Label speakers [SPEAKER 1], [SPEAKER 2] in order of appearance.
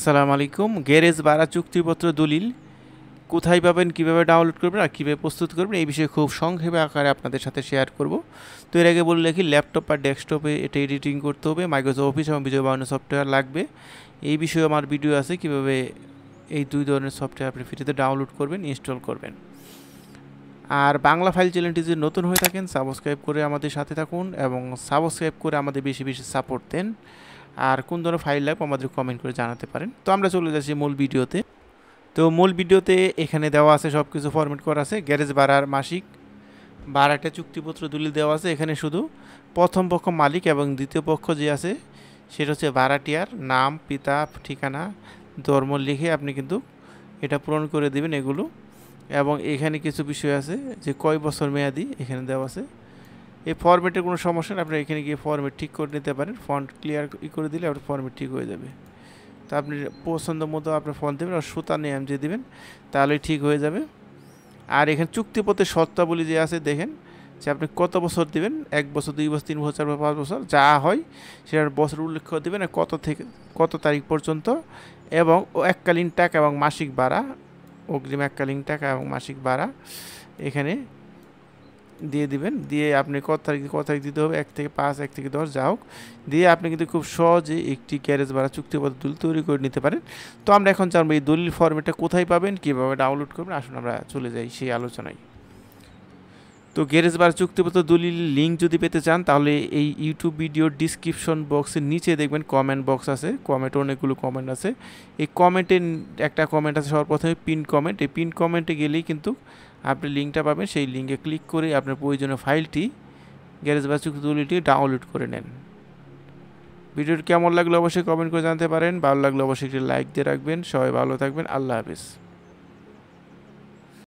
[SPEAKER 1] আসসালামু আলাইকুম। গ্যারেজ ভাড়া চুক্তিপত্র দলিল কোথায় পাবেন, কিভাবে ডাউনলোড করবেন আর কীভাবে প্রস্তুত করবেন এই বিষয়ে খুব সংক্ষেপে আকারে আপনাদের সাথে শেয়ার করব। তো এর আগে বলে রাখি, ল্যাপটপ আর ডেস্কটপে এটা এডিটিং করতে হবে, মাইক্রোসফট অফিস এবং বিজয় বানানো সফটওয়্যার লাগবে। এই বিষয়ে আমার ভিডিও আছে কীভাবে এই দুই ধরনের সফটওয়্যার আপনি ফ্রিতে ডাউনলোড করবেন, ইনস্টল করবেন। আর বাংলা ফাইল চ্যানেলটি যদি নতুন হয়ে থাকেন, সাবস্ক্রাইব করে আমাদের সাথে থাকুন এবং সাবস্ক্রাইব করে আমাদের বেশি বেশি সাপোর্ট দেন। আর কোন ধরনের ফাইল লাগবে আমাদের কমেন্ট করে জানাতে পারেন। তো আমরা চলে যাচ্ছি মূল ভিডিওতে। তো মূল ভিডিওতে এখানে দেওয়া আছে সব কিছু ফরম্যাট করা আছে। গ্যারেজ ভাড়ার মাসিক ভাড়াটা চুক্তিপত্র দলিল দেওয়া আছে। এখানে শুধু প্রথম পক্ষ মালিক এবং দ্বিতীয় পক্ষ যে আছে সেটা হচ্ছে ভাড়াটিয়ার নাম, পিতা, ঠিকানা, ধর্ম লিখে আপনি কিন্তু এটা পূরণ করে দেবেন এগুলো। এবং এখানে কিছু বিষয় আছে যে কয় বছর মেয়াদি এখানে দেওয়া আছে। এই ফরম্যাটের কোনো সমস্যা নেই, আপনি এখানে গিয়ে ফরম্যাট ঠিক করে নিতে পারেন। ফন্ট ক্লিয়ার করে দিলে আপনার ফরম্যাট ঠিক হয়ে যাবে। তো আপনি পছন্দ মতো আপনার ফন্ট দেবেন আর সুতা নেম যে দেবেন, তাহলেই ঠিক হয়ে যাবে। আর এখানে চুক্তিপত্রের শর্তাবলী যে আছে দেখেন যে আপনি কত বছর দেবেন, 1 বছর, 2 বছর, 3 বছর, 4 বছর, 5 বছর যা হয় সেটার বছর উল্লেখ করে দেবেন, কত থেকে কত তারিখ পর্যন্ত, এবং এককালীন টাকা এবং মাসিক ভাড়া, অগ্রিম এককালীন টাকা এবং মাসিক ভাড়া এখানে দিয়ে দিবেন। দিয়ে আপনি কত তারিখ দিতে হবে, 1 থেকে 5, 1 থেকে 10 যা হোক দিয়ে আপনি কিন্তু খুব সহজে একটি গ্যারেজ ভাড়া চুক্তিপত্র দলিল তৈরি করে নিতে পারেন। তো আমরা এখন জানবো এই দলিল ফরম্যাটটা কোথায় পাবেন, কীভাবে ডাউনলোড করবেন। আসুন আমরা চলে যাই সেই আলোচনায়। তো গ্যারেজ ভাড়া চুক্তিপত্র দলিল লিঙ্ক যদি পেতে চান তাহলে এই ইউটিউব ভিডিওর ডিসক্রিপশন বক্সের নিচে দেখবেন কমেন্ট বক্স আছে। কমেন্টে অনেকগুলো কমেন্ট আছে। এই কমেন্টে একটা কমেন্ট আছে সর্বপ্রথমে পিন কমেন্ট। এই পিন কমেন্টে গেলেই কিন্তু আপনি লিঙ্কটা পাবেন। সেই লিঙ্কে ক্লিক করে আপনার প্রয়োজনীয় ফাইলটি গ্যারেজ ভাড়া চুক্তি দলিলটি ডাউনলোড করে নেন। ভিডিওটি কেমন লাগলো অবশ্যই কমেন্ট করে জানাতে পারেন। ভালো লাগলে অবশ্যই একটি লাইক দিয়ে রাখবেন। সবাই ভালো থাকবেন। আল্লাহ হাফেজ।